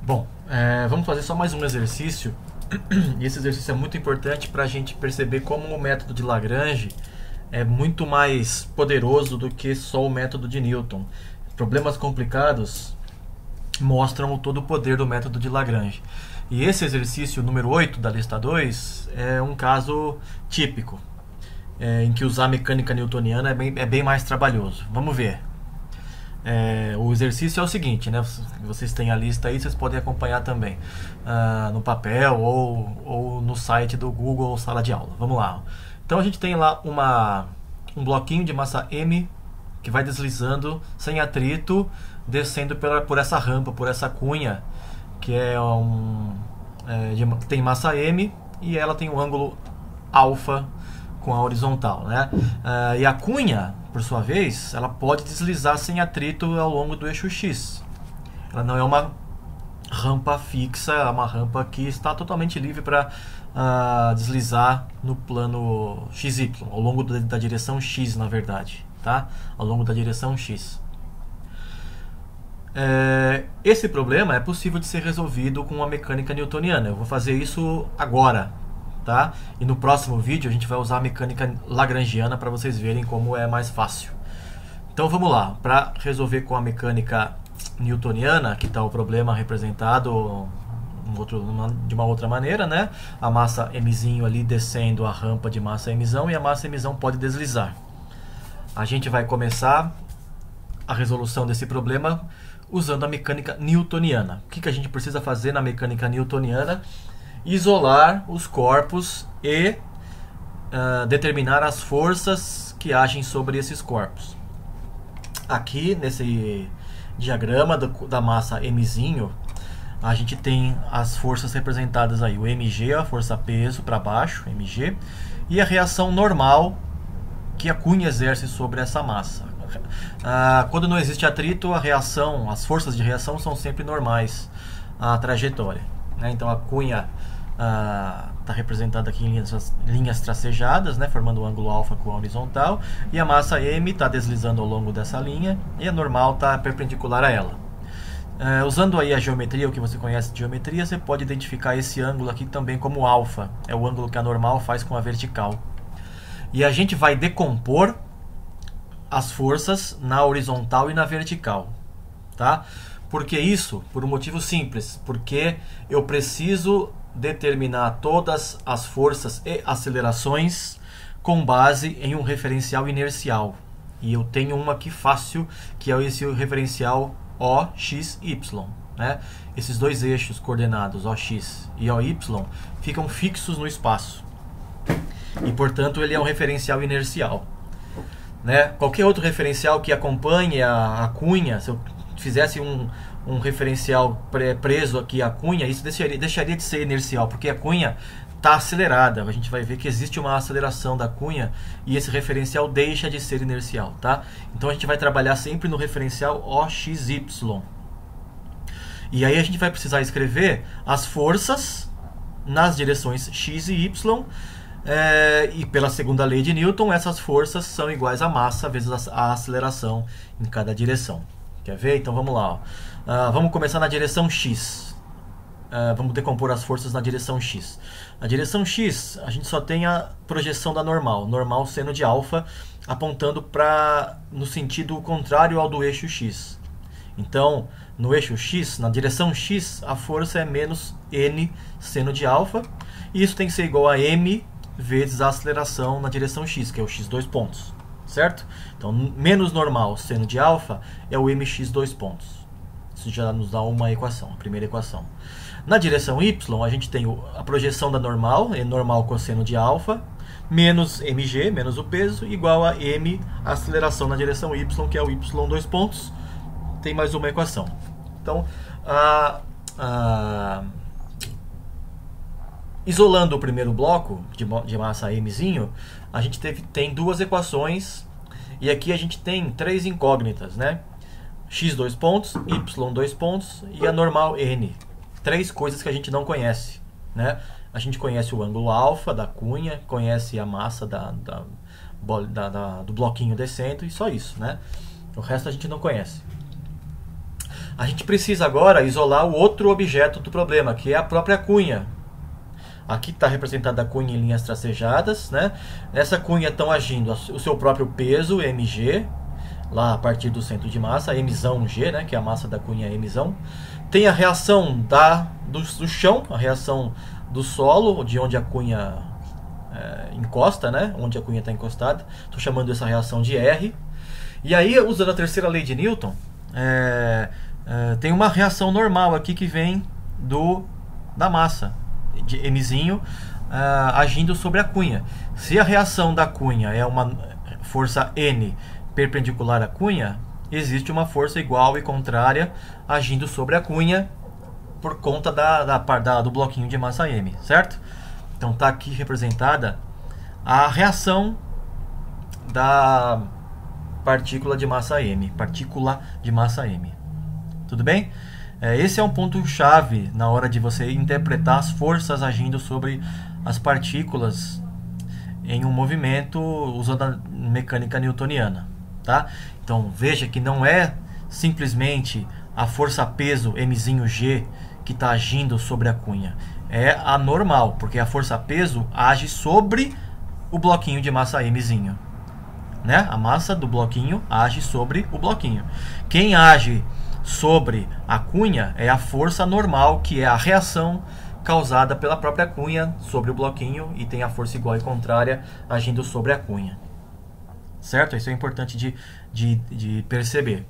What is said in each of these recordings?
Bom, vamos fazer só mais um exercício. E esse exercício é muito importante para a gente perceber como o método de Lagrange é muito mais poderoso do que só o método de Newton. Problemas complicados mostram todo o poder do método de Lagrange. E esse exercício número 8 da lista 2 é um caso típico, em que usar a mecânica newtoniana é bem mais trabalhoso. Vamos ver. O exercício é o seguinte, né? Vocês têm a lista aí, vocês podem acompanhar também no papel ou no site do Google ou sala de aula. Vamos lá. Então a gente tem lá um bloquinho de massa M que vai deslizando sem atrito, descendo por essa rampa, por essa cunha, que que tem massa M e ela tem um ângulo alfa com a horizontal, né? E a cunha, por sua vez, ela pode deslizar sem atrito ao longo do eixo X. Ela não é uma rampa fixa, é uma rampa que está totalmente livre para deslizar no plano XY, ao longo da direção X, na verdade, tá? Ao longo da direção X. Esse problema é possível de ser resolvido com a mecânica newtoniana. Eu vou fazer isso agora, tá? E no próximo vídeo a gente vai usar a mecânica lagrangiana para vocês verem como é mais fácil. Então vamos lá, para resolver com a mecânica newtoniana, que está o problema representado de uma outra maneira, né? A massa mzinho ali descendo a rampa de massa mzão e a massa mzão pode deslizar. A gente vai começar a resolução desse problema usando a mecânica newtoniana. O que a gente precisa fazer na mecânica newtoniana? Isolar os corpos e determinar as forças que agem sobre esses corpos. Aqui nesse diagrama da massa mzinho, a gente tem as forças representadas aí, o mg, a força peso para baixo, mg, e a reação normal que a cunha exerce sobre essa massa. Quando não existe atrito, as forças de reação são sempre normais à trajetória, né? Então a cunha está representada aqui em linhas tracejadas, né, formando o ângulo alfa com a horizontal, e a massa m está deslizando ao longo dessa linha e a normal está perpendicular a ela. Usando aí a geometria, o que você conhece de geometria, você pode identificar esse ângulo aqui também como alfa, é o ângulo que a normal faz com a vertical. E a gente vai decompor as forças na horizontal e na vertical, tá? Por que isso? Por um motivo simples, porque eu preciso determinar todas as forças e acelerações com base em um referencial inercial. E eu tenho uma aqui fácil, que é esse referencial OXY, né? Esses dois eixos coordenados, OX e OY, ficam fixos no espaço. E, portanto, ele é um referencial inercial, né? Qualquer outro referencial que acompanhe a cunha, se eu fizesse um referencial preso aqui à cunha, isso deixaria de ser inercial, porque a cunha está acelerada. A gente vai ver que existe uma aceleração da cunha e esse referencial deixa de ser inercial, tá? Então a gente vai trabalhar sempre no referencial OXY. E aí a gente vai precisar escrever as forças nas direções X e Y. E pela segunda lei de Newton, essas forças são iguais à massa vezes a aceleração em cada direção. Quer ver? Então vamos lá. Vamos começar na direção X. Vamos decompor as forças na direção X. Na direção X, a gente só tem a projeção da normal. Normal seno de alfa, apontando no sentido contrário ao do eixo X. Então, no eixo X, na direção X, a força é menos n seno de alfa. E isso tem que ser igual a m vezes a aceleração na direção X, que é o x dois pontos, certo? Então, menos normal seno de alfa é o mx dois pontos. Isso já nos dá uma equação, a primeira equação. Na direção Y, a gente tem a projeção da normal, normal cosseno de alfa, menos mg, menos o peso, igual a m, a aceleração na direção Y, que é o y dois pontos. Tem mais uma equação. Então, isolando o primeiro bloco de massa mzinho, a gente tem duas equações e aqui a gente tem três incógnitas, né? X dois pontos, Y dois pontos e a normal n. Três coisas que a gente não conhece, né? A gente conhece o ângulo alfa da cunha, conhece a massa do bloquinho descendo e só isso, né? O resto a gente não conhece. A gente precisa agora isolar o outro objeto do problema, que é a própria cunha. Aqui está representada a cunha em linhas tracejadas, né? Nessa cunha estão agindo o seu próprio peso, mg, lá a partir do centro de massa, mzão g, né? Que é a massa da cunha mzão. Tem a reação do chão, a reação do solo, de onde a cunha encosta, né? Onde a cunha está encostada. Estou chamando essa reação de R. E aí, usando a terceira lei de Newton, tem uma reação normal aqui que vem da massa, de mzinho, agindo sobre a cunha. Se a reação da cunha é uma força N perpendicular à cunha, existe uma força igual e contrária agindo sobre a cunha por conta do bloquinho de massa M, certo? Então está aqui representada a reação da partícula de massa M. Tudo bem? Esse é um ponto chave na hora de você interpretar as forças agindo sobre as partículas em um movimento usando a mecânica newtoniana, tá? Então veja que não é simplesmente a força-peso mzinho g que está agindo sobre a cunha. É a normal, porque a força-peso age sobre o bloquinho de massa mzinho, né? A massa do bloquinho age sobre o bloquinho. Quem age sobre a cunha é a força normal, que é a reação causada pela própria cunha sobre o bloquinho, e tem a força igual e contrária agindo sobre a cunha. Certo? Isso é importante de perceber.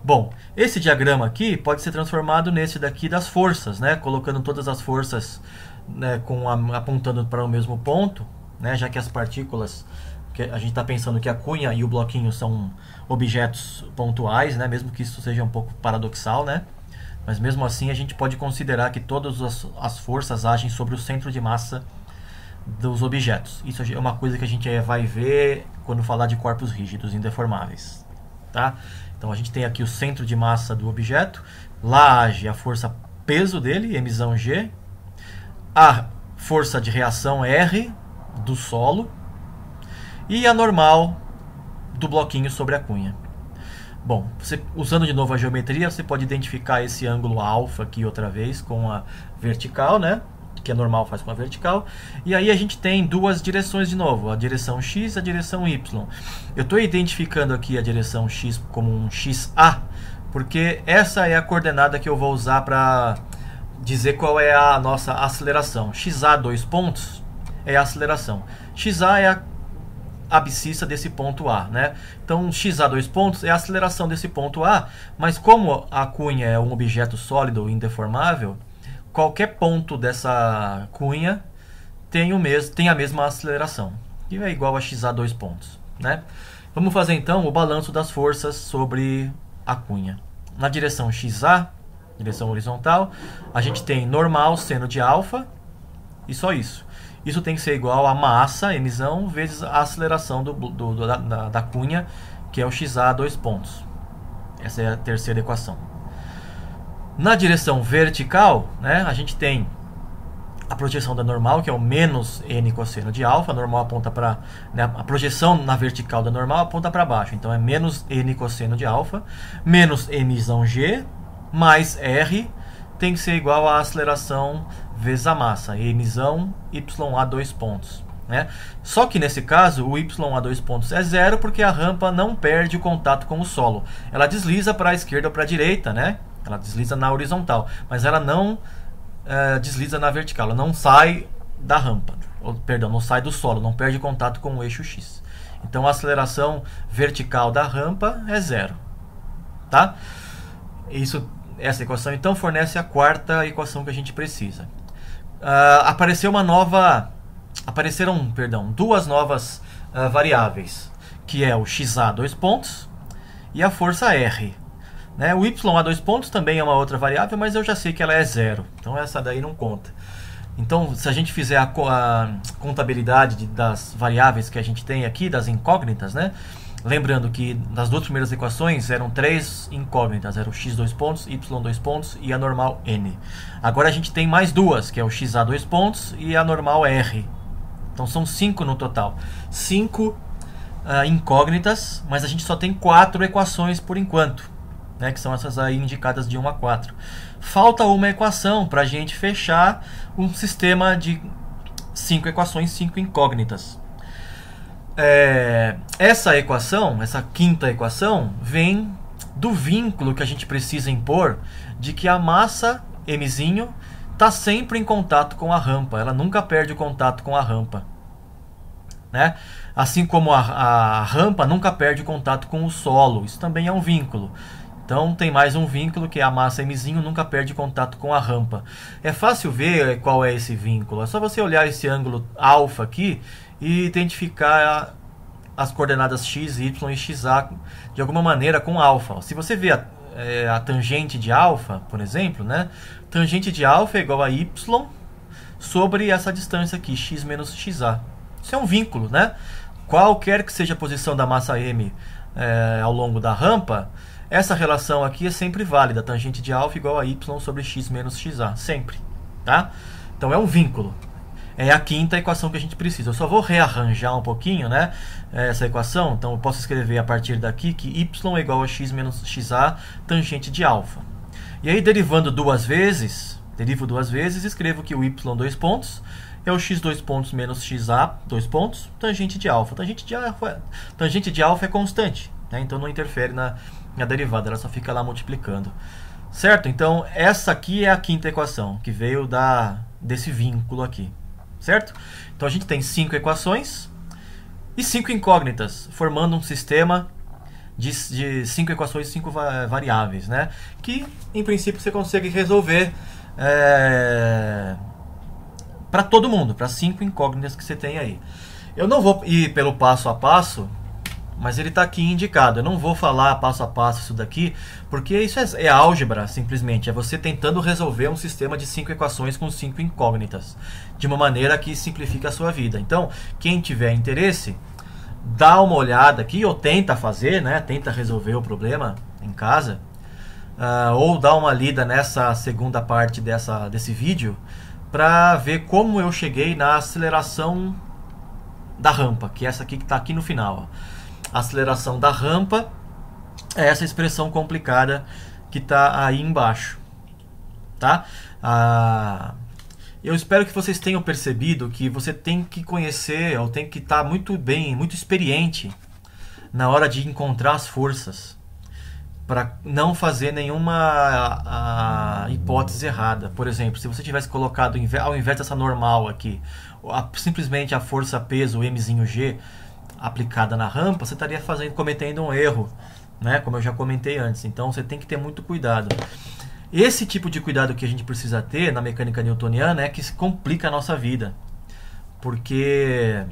Bom, esse diagrama aqui pode ser transformado nesse daqui das forças, né? Colocando todas as forças, né, apontando para o mesmo ponto, né? Já que as partículas, que a gente está pensando que a cunha e o bloquinho são objetos pontuais, né? Mesmo que isso seja um pouco paradoxal, né? Mas mesmo assim a gente pode considerar que todas as forças agem sobre o centro de massa dos objetos. Isso é uma coisa que a gente vai ver quando falar de corpos rígidos indeformáveis, tá? Então a gente tem aqui o centro de massa do objeto, lá age a força peso dele, mzão g, a força de reação R do solo e a normal do bloquinho sobre a cunha. Bom, usando de novo a geometria, você pode identificar esse ângulo alfa aqui outra vez com a vertical, né? Que é normal, faz com a vertical. E aí a gente tem duas direções de novo, a direção x e a direção y. Eu estou identificando aqui a direção x como um xa, porque essa é a coordenada que eu vou usar para dizer qual é a nossa aceleração. xa, 2 pontos, é a aceleração. xa é a abscissa desse ponto A, né? Então, xa, 2 pontos, é a aceleração desse ponto A, mas como a cunha é um objeto sólido indeformável, qualquer ponto dessa cunha tem a mesma aceleração, que é igual a xa, 2 pontos, né? Vamos fazer então o balanço das forças sobre a cunha. Na direção xa, direção horizontal, a gente tem normal seno de alfa e só isso. Isso tem que ser igual a massa, mzão, vezes a aceleração da cunha, que é o xa, 2 pontos. Essa é a terceira equação. Na direção vertical, né, a gente tem a projeção da normal, que é o menos n cosseno de alfa. A normal aponta para, né, a projeção na vertical da normal aponta para baixo. Então é menos n cosseno de alfa, menos mzão g, mais r, tem que ser igual à aceleração vezes a massa, mzão ya 2 pontos. Né? Só que nesse caso o ya 2 pontos é zero, porque a rampa não perde o contato com o solo. Ela desliza para a esquerda ou para a direita, né? Ela desliza na horizontal, mas ela não desliza na vertical. Ela não sai da rampa, perdão, não sai do solo, não perde contato com o eixo x. Então a aceleração vertical da rampa é zero, tá? Essa equação então fornece a quarta equação que a gente precisa. Apareceram duas novas variáveis, que é o xa 2 pontos e a força R. Né? O ya 2 pontos também é uma outra variável, mas eu já sei que ela é zero, então essa daí não conta. Então, se a gente fizer a contabilidade das variáveis que a gente tem aqui, das incógnitas, né? Lembrando que nas duas primeiras equações eram 3 incógnitas, era o x 2 pontos, y 2 pontos e a normal n. Agora a gente tem mais duas, que é o xa 2 pontos e a normal r. Então são 5 no total. 5 incógnitas, mas a gente só tem 4 equações por enquanto. né, que são essas aí indicadas de 1 a 4. Falta uma equação para a gente fechar um sistema de 5 equações, 5 incógnitas. Essa equação, essa quinta equação, vem do vínculo que a gente precisa impor de que a massa mzinho está sempre em contato com a rampa, ela nunca perde o contato com a rampa, né? Assim como a rampa nunca perde o contato com o solo, isso também é um vínculo. Então tem mais um vínculo que é a massa mzinho nunca perde contato com a rampa. É fácil ver qual é esse vínculo, é só você olhar esse ângulo alfa aqui e identificar as coordenadas x, y e xa de alguma maneira com alfa. Se você vê a tangente de alfa, por exemplo, né? Tangente de alfa é igual a y sobre essa distância aqui, x menos xa. Isso é um vínculo, né? Qualquer que seja a posição da massa m ao longo da rampa, essa relação aqui é sempre válida. Tangente de alfa igual a y sobre x menos xa, sempre, tá? Então é um vínculo. É a quinta equação que a gente precisa. Eu só vou rearranjar um pouquinho, né, essa equação. Então eu posso escrever a partir daqui que y é igual a x menos xa tangente de alfa. E aí derivando derivo duas vezes, escrevo que o y dois pontos é o x dois pontos menos xa dois pontos tangente de alfa. Tangente de alfa é constante, né, então não interfere na derivada, ela só fica lá multiplicando. Certo? Então essa aqui é a quinta equação que veio desse vínculo aqui. Certo? Então a gente tem 5 equações e 5 incógnitas, formando um sistema de 5 equações e 5 variáveis, né? Que em princípio você consegue resolver para todo mundo, para 5 incógnitas que você tem aí. Eu não vou ir pelo passo a passo, mas ele está aqui indicado. Eu não vou falar passo a passo isso daqui, porque isso é álgebra, simplesmente. É você tentando resolver um sistema de 5 equações com 5 incógnitas, de uma maneira que simplifica a sua vida. Então, quem tiver interesse, dá uma olhada aqui, ou tenta fazer, né? Tenta resolver o problema em casa, ou dá uma lida nessa segunda parte desse vídeo, para ver como eu cheguei na aceleração da rampa, que é essa aqui que está aqui no final, ó. A aceleração da rampa é essa expressão complicada que está aí embaixo, tá? Eu espero que vocês tenham percebido que você tem que conhecer, ou tem que estar muito experiente na hora de encontrar as forças, para não fazer nenhuma hipótese errada. Por exemplo, se você tivesse colocado, ao invés dessa normal aqui, simplesmente a força peso mzinho g aplicada na rampa, você estaria cometendo um erro, né? Como eu já comentei antes. Então você tem que ter muito cuidado. Esse tipo de cuidado que a gente precisa ter na mecânica newtoniana é que se complica a nossa vida, porque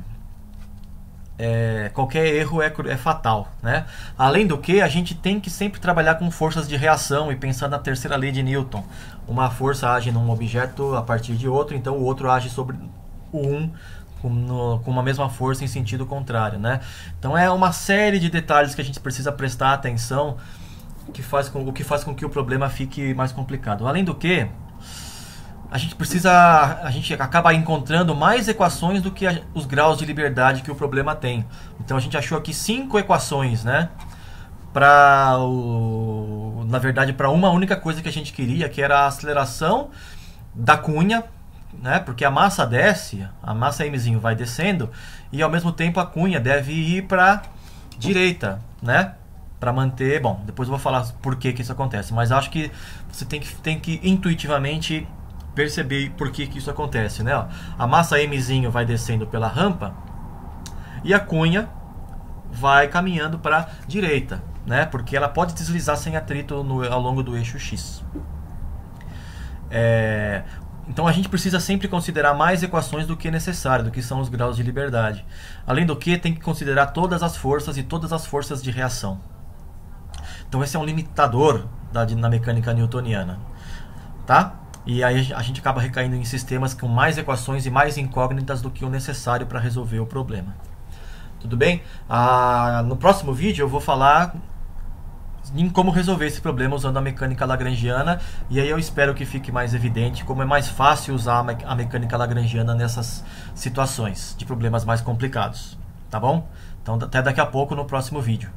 qualquer erro é fatal, né? Além do que, a gente tem que sempre trabalhar com forças de reação e pensar na terceira lei de Newton. Uma força age num objeto a partir de outro, então o outro age sobre o com uma mesma força em sentido contrário, né? Então é uma série de detalhes que a gente precisa prestar atenção, o que faz com que o problema fique mais complicado. Além do que, a gente acaba encontrando mais equações do que os graus de liberdade que o problema tem. Então a gente achou aqui 5 equações, né? Na verdade, para uma única coisa que a gente queria, que era a aceleração da cunha, né? Porque a massa desce, a massa mzinho vai descendo, e ao mesmo tempo a cunha deve ir para direita, né? Para manter, bom, depois eu vou falar por que isso acontece, mas acho que você tem que intuitivamente perceber por que isso acontece, né? Ó, a massa mzinho vai descendo pela rampa e a cunha vai caminhando para direita, né? Porque ela pode deslizar sem atrito ao longo do eixo x. Então a gente precisa sempre considerar mais equações do que necessário, do que são os graus de liberdade. Além do que, tem que considerar todas as forças e todas as forças de reação. Então esse é um limitador na mecânica newtoniana, tá? E aí a gente acaba recaindo em sistemas com mais equações e mais incógnitas do que o necessário para resolver o problema. Tudo bem? No próximo vídeo eu vou falar em como resolver esse problema usando a mecânica lagrangiana, e aí eu espero que fique mais evidente como é mais fácil usar a mecânica lagrangiana nessas situações de problemas mais complicados, tá bom? Então até daqui a pouco no próximo vídeo.